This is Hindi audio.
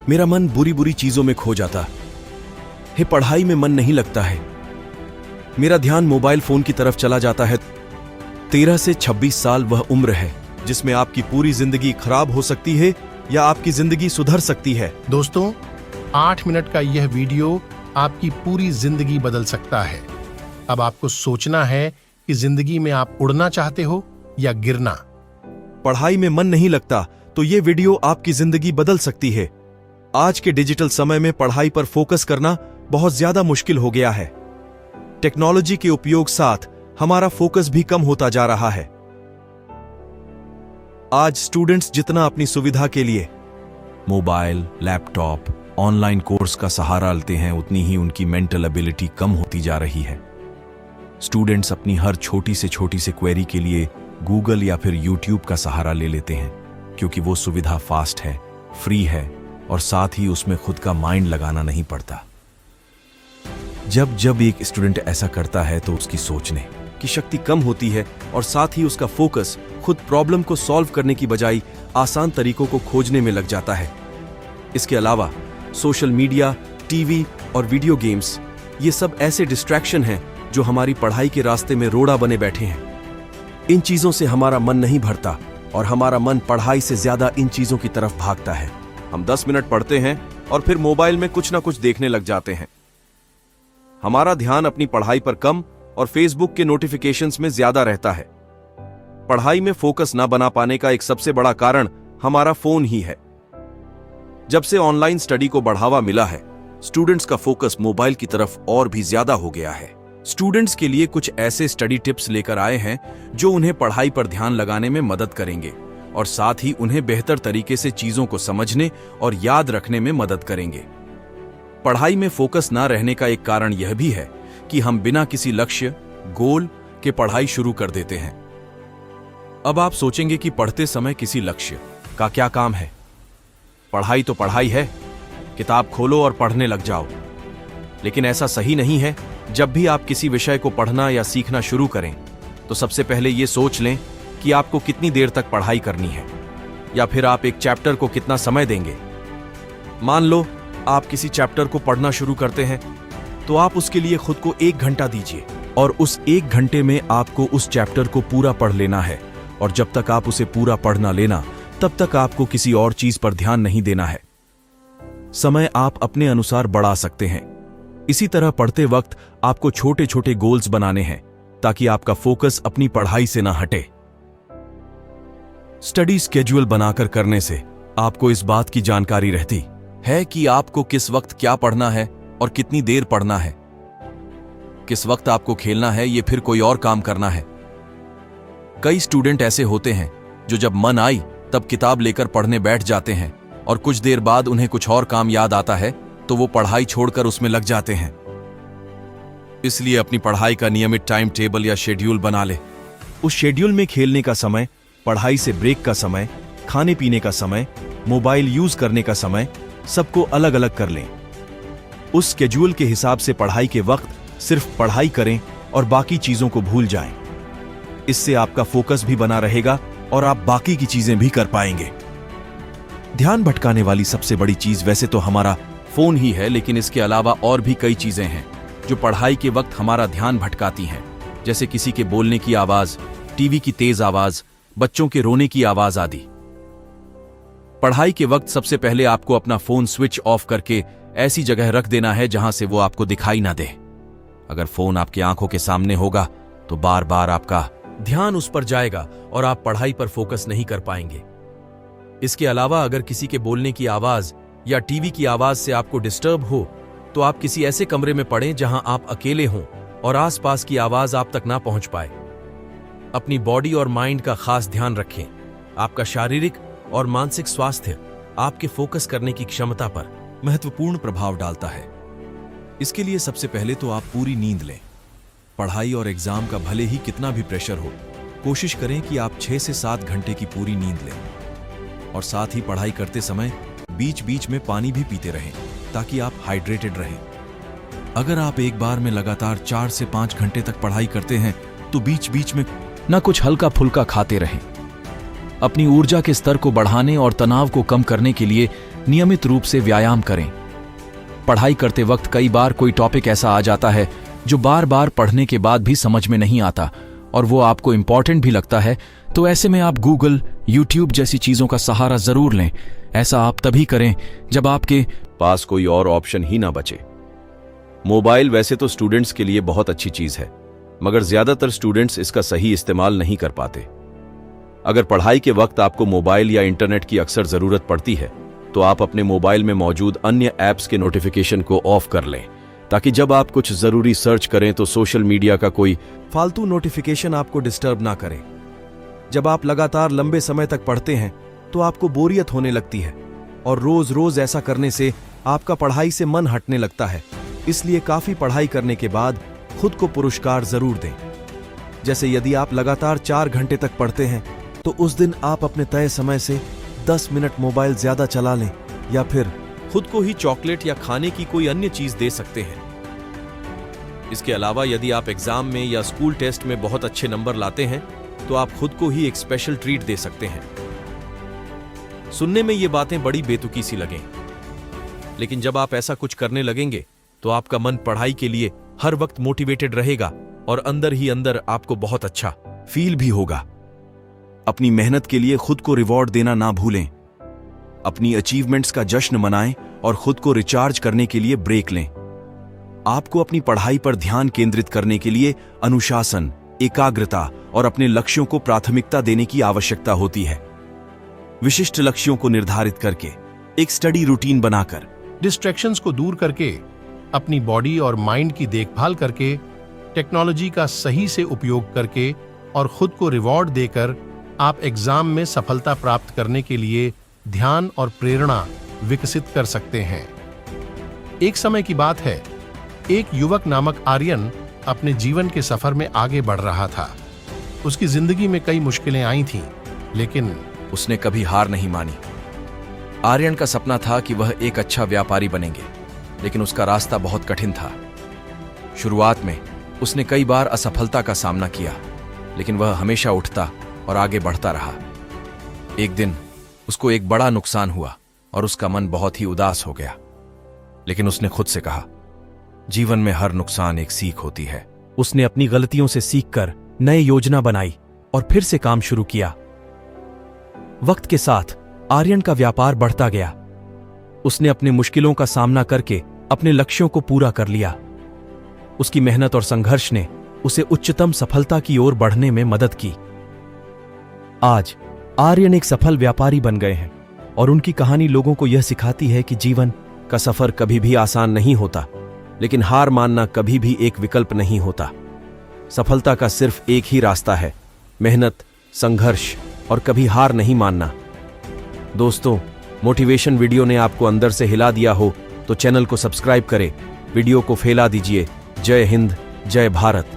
मेरा मन बुरी बुरी चीजों में खो जाता है। पढ़ाई में मन नहीं लगता है। मेरा ध्यान मोबाइल फोन की तरफ चला जाता है। 13 से 26 साल वह उम्र है जिसमें आपकी पूरी जिंदगी खराब हो सकती है या आपकी जिंदगी सुधर सकती है। दोस्तों, 8 मिनट का यह वीडियो आपकी पूरी जिंदगी बदल सकता है। अब आपको सोचना है कि जिंदगी में आप उड़ना चाहते हो या गिरना। पढ़ाई में मन नहीं लगता तो यह वीडियो आपकी जिंदगी बदल सकती है। आज के डिजिटल समय में पढ़ाई पर फोकस करना बहुत ज्यादा मुश्किल हो गया है। टेक्नोलॉजी के उपयोग साथ हमारा फोकस भी कम होता जा रहा है। आज स्टूडेंट्स जितना अपनी सुविधा के लिए मोबाइल, लैपटॉप, ऑनलाइन कोर्स का सहारा लेते हैं, उतनी ही उनकी मेंटल एबिलिटी कम होती जा रही है। स्टूडेंट्स अपनी हर छोटी से क्वेरी के लिए गूगल या फिर यूट्यूब का सहारा ले लेते हैं, क्योंकि वो सुविधा फास्ट है, फ्री है और साथ ही उसमें खुद का माइंड लगाना नहीं पड़ता। जब जब एक स्टूडेंट ऐसा करता है तो उसकी सोचने की शक्ति कम होती है और साथ ही उसका फोकस खुद प्रॉब्लम को सॉल्व करने की बजाय आसान तरीकों को खोजने में लग जाता है। इसके अलावा सोशल मीडिया, टीवी और वीडियो गेम्स, ये सब ऐसे डिस्ट्रैक्शन हैं जो हमारी पढ़ाई के रास्ते में रोड़ा बने बैठे हैं। इन चीजों से हमारा मन नहीं भरता और हमारा मन पढ़ाई से ज्यादा इन चीजों की तरफ भागता है। हम 10 मिनट पढ़ते हैं और फिर मोबाइल में कुछ ना कुछ देखने लग जाते हैं। हमारा ध्यान अपनी पढ़ाई पर कम और फेसबुक के नोटिफिकेशंस में ज्यादा रहता है। पढ़ाई में फोकस ना बना पाने का एक सबसे बड़ा कारण हमारा फोन ही है। जब से ऑनलाइन स्टडी को बढ़ावा मिला है, स्टूडेंट्स का फोकस मोबाइल की तरफ और भी ज्यादा हो गया है। स्टूडेंट्स के लिए कुछ ऐसे स्टडी टिप्स लेकर आए हैं जो उन्हें पढ़ाई पर ध्यान लगाने में मदद करेंगे और साथ ही उन्हें बेहतर तरीके से चीजों को समझने और याद रखने में मदद करेंगे। पढ़ाई में फोकस ना रहने का एक कारण यह भी है कि हम बिना किसी लक्ष्य, गोल के पढ़ाई शुरू कर देते हैं। अब आप सोचेंगे कि पढ़ते समय किसी लक्ष्य का क्या काम है? पढ़ाई तो पढ़ाई है, किताब खोलो और पढ़ने लग जाओ। लेकिन ऐसा सही नहीं है। जब भी आप किसी विषय को पढ़ना या सीखना शुरू करें तो सबसे पहले यह सोच लें कि आपको कितनी देर तक पढ़ाई करनी है या फिर आप एक चैप्टर को कितना समय देंगे। मान लो आप किसी चैप्टर को पढ़ना शुरू करते हैं तो आप उसके लिए खुद को 1 घंटा दीजिए और उस 1 घंटे में आपको उस चैप्टर को पूरा पढ़ लेना है। और जब तक आप उसे पूरा पढ़ ना लेना, तब तक आपको किसी और चीज पर ध्यान नहीं देना है। समय आप अपने अनुसार बढ़ा सकते हैं। इसी तरह पढ़ते वक्त आपको छोटे छोटे गोल्स बनाने हैं ताकि आपका फोकस अपनी पढ़ाई से ना हटे। स्टडी स्केड्यूल बनाकर करने से आपको इस बात की जानकारी रहती है कि आपको किस वक्त क्या पढ़ना है और कितनी देर पढ़ना है, किस वक्त आपको खेलना है या फिर कोई और काम करना है। कई स्टूडेंट ऐसे होते हैं जो जब मन आई तब किताब लेकर पढ़ने बैठ जाते हैं और कुछ देर बाद उन्हें कुछ और काम याद आता है तो वो पढ़ाई छोड़कर उसमें लग जाते हैं। इसलिए अपनी पढ़ाई का नियमित टाइम टेबल या शेड्यूल बना ले। उस शेड्यूल में खेलने का समय, पढ़ाई से ब्रेक का समय, खाने पीने का समय, मोबाइल यूज करने का समय, सबको अलग अलग कर लें। उस शेड्यूल के हिसाब से पढ़ाई के वक्त सिर्फ पढ़ाई करें और बाकी चीजों को भूल जाएं। इससे आपका फोकस भी बना रहेगा और आप बाकी की चीजें भी कर पाएंगे। ध्यान भटकाने वाली सबसे बड़ी चीज वैसे तो हमारा फोन ही है, लेकिन इसके अलावा और भी कई चीजें हैं जो पढ़ाई के वक्त हमारा ध्यान भटकाती हैं, जैसे किसी के बोलने की आवाज, टीवी की तेज आवाज, बच्चों के रोने की आवाज आदि। पढ़ाई के वक्त सबसे पहले आपको अपना फोन स्विच ऑफ करके ऐसी जगह रख देना है जहां से वो आपको दिखाई ना दे। अगर फोन आपकी आंखों के सामने होगा तो बार बार आपका ध्यान उस पर जाएगा और आप पढ़ाई पर फोकस नहीं कर पाएंगे। इसके अलावा अगर किसी के बोलने की आवाज या टीवी की आवाज से आपको डिस्टर्ब हो तो आप किसी ऐसे कमरे में पड़ें जहां आप अकेले हों और आसपास की आवाज आप तक ना पहुंच पाए। अपनी बॉडी और माइंड का खास ध्यान रखें। आपका शारीरिक और मानसिक स्वास्थ्य आपके फोकस करने की क्षमता पर महत्वपूर्ण प्रभाव डालता है। इसके लिए सबसे पहले तो आप पूरी नींद लें। पढ़ाई और एग्जाम का भले ही कितना भी प्रेशर हो, कोशिश करें कि आप 6 से 7 घंटे की पूरी नींद लें और साथ ही पढ़ाई करते समय बीच बीच में पानी भी पीते रहें ताकि आप हाइड्रेटेड रहें। अगर आप एक बार में लगातार 4 से 5 घंटे तक पढ़ाई करते हैं तो बीच बीच में ना कुछ हल्का फुल्का खाते रहें। अपनी ऊर्जा के स्तर को बढ़ाने और तनाव को कम करने के लिए नियमित रूप से व्यायाम करें। पढ़ाई करते वक्त कई बार कोई टॉपिक ऐसा आ जाता है जो बार बार पढ़ने के बाद भी समझ में नहीं आता और वो आपको इंपॉर्टेंट भी लगता है, तो ऐसे में आप गूगल, यूट्यूब जैसी चीजों का सहारा जरूर लें। ऐसा आप तभी करें जब आपके पास कोई और ऑप्शन ही ना बचे। मोबाइल वैसे तो स्टूडेंट्स के लिए बहुत अच्छी चीज है, मगर ज्यादातर स्टूडेंट्स इसका सही इस्तेमाल नहीं कर पाते। अगर पढ़ाई के वक्त आपको मोबाइल या इंटरनेट की अक्सर जरूरत पड़ती है, तो आप अपने मोबाइल में मौजूद अन्य ऐप्स के नोटिफिकेशन को ऑफ कर लें, ताकि जब आप कुछ जरूरी सर्च करें तो सोशल मीडिया का कोई फालतू नोटिफिकेशन आपको डिस्टर्ब ना करे। जब आप लगातार लंबे समय तक पढ़ते हैं तो आपको बोरियत होने लगती है और रोज रोज ऐसा करने से आपका पढ़ाई से मन हटने लगता है। इसलिए काफी पढ़ाई करने के बाद खुद को पुरस्कार जरूर दें। जैसे यदि आप लगातार 4 घंटे तक पढ़ते हैं तो उस दिन आप अपने तय समय से 10 मिनट मोबाइल ज्यादा चला लें, या फिर खुद को ही चॉकलेट या खाने की कोई अन्य चीज दे सकते हैं। इसके अलावा यदि आप एग्जाम में या स्कूल टेस्ट में बहुत अच्छे नंबर लाते हैं तो आप खुद को ही एक स्पेशल ट्रीट दे सकते हैं। सुनने में ये बातें बड़ी बेतुकी सी लगें, लेकिन जब आप ऐसा कुछ करने लगेंगे तो आपका मन पढ़ाई के लिए हर वक्त मोटिवेटेड रहेगा और अंदर ही अंदर आपको बहुत अच्छा फील भी होगा। अपनी मेहनत के लिए खुद को रिवॉर्ड देना ना भूलें। अपनी अचीवमेंट्स का जश्न मनाएं और खुद को रिचार्ज करने के लिए ब्रेक लें। आपको अपनी पढ़ाई पर ध्यान केंद्रित करने के लिए अनुशासन, एकाग्रता और अपने लक्ष्यों को प्राथमिकता देने की आवश्यकता होती है। विशिष्ट लक्ष्यों को निर्धारित करके, एक स्टडी रूटीन बनाकर, डिस्ट्रैक्शंस को दूर करके, अपनी बॉडी और माइंड की देखभाल करके, टेक्नोलॉजी का सही से उपयोग करके और खुद को रिवॉर्ड देकर आप एग्जाम में सफलता प्राप्त करने के लिए ध्यान और प्रेरणा विकसित कर सकते हैं। एक समय की बात है, एक युवक नामक आर्यन अपने जीवन के सफर में आगे बढ़ रहा था। उसकी जिंदगी में कई मुश्किलें आई थीं, लेकिन उसने कभी हार नहीं मानी। आर्यन का सपना था कि वह एक अच्छा व्यापारी बनेंगे, लेकिन उसका रास्ता बहुत कठिन था। शुरुआत में उसने कई बार असफलता का सामना किया, लेकिन वह हमेशा उठता और आगे बढ़ता रहा। एक दिन उसको एक बड़ा नुकसान हुआ और उसका मन बहुत ही उदास हो गया, लेकिन उसने खुद से कहा, जीवन में हर नुकसान एक सीख होती है। उसने अपनी गलतियों से सीखकर नई योजना बनाई और फिर से काम शुरू किया। वक्त के साथ आर्यन का व्यापार बढ़ता गया। उसने अपने मुश्किलों का सामना करके अपने लक्ष्यों को पूरा कर लिया। उसकी मेहनत और संघर्ष ने उसे उच्चतम सफलता की ओर बढ़ने में मदद की। आज आर्यन एक सफल व्यापारी बन गए हैं और उनकी कहानी लोगों को यह सिखाती है कि जीवन का सफर कभी भी आसान नहीं होता, लेकिन हार मानना कभी भी एक विकल्प नहीं होता। सफलता का सिर्फ एक ही रास्ता है, मेहनत, संघर्ष और कभी हार नहीं मानना। दोस्तों, मोटिवेशन वीडियो ने आपको अंदर से हिला दिया हो तो चैनल को सब्सक्राइब करें, वीडियो को फैला दीजिए। जय हिंद, जय भारत।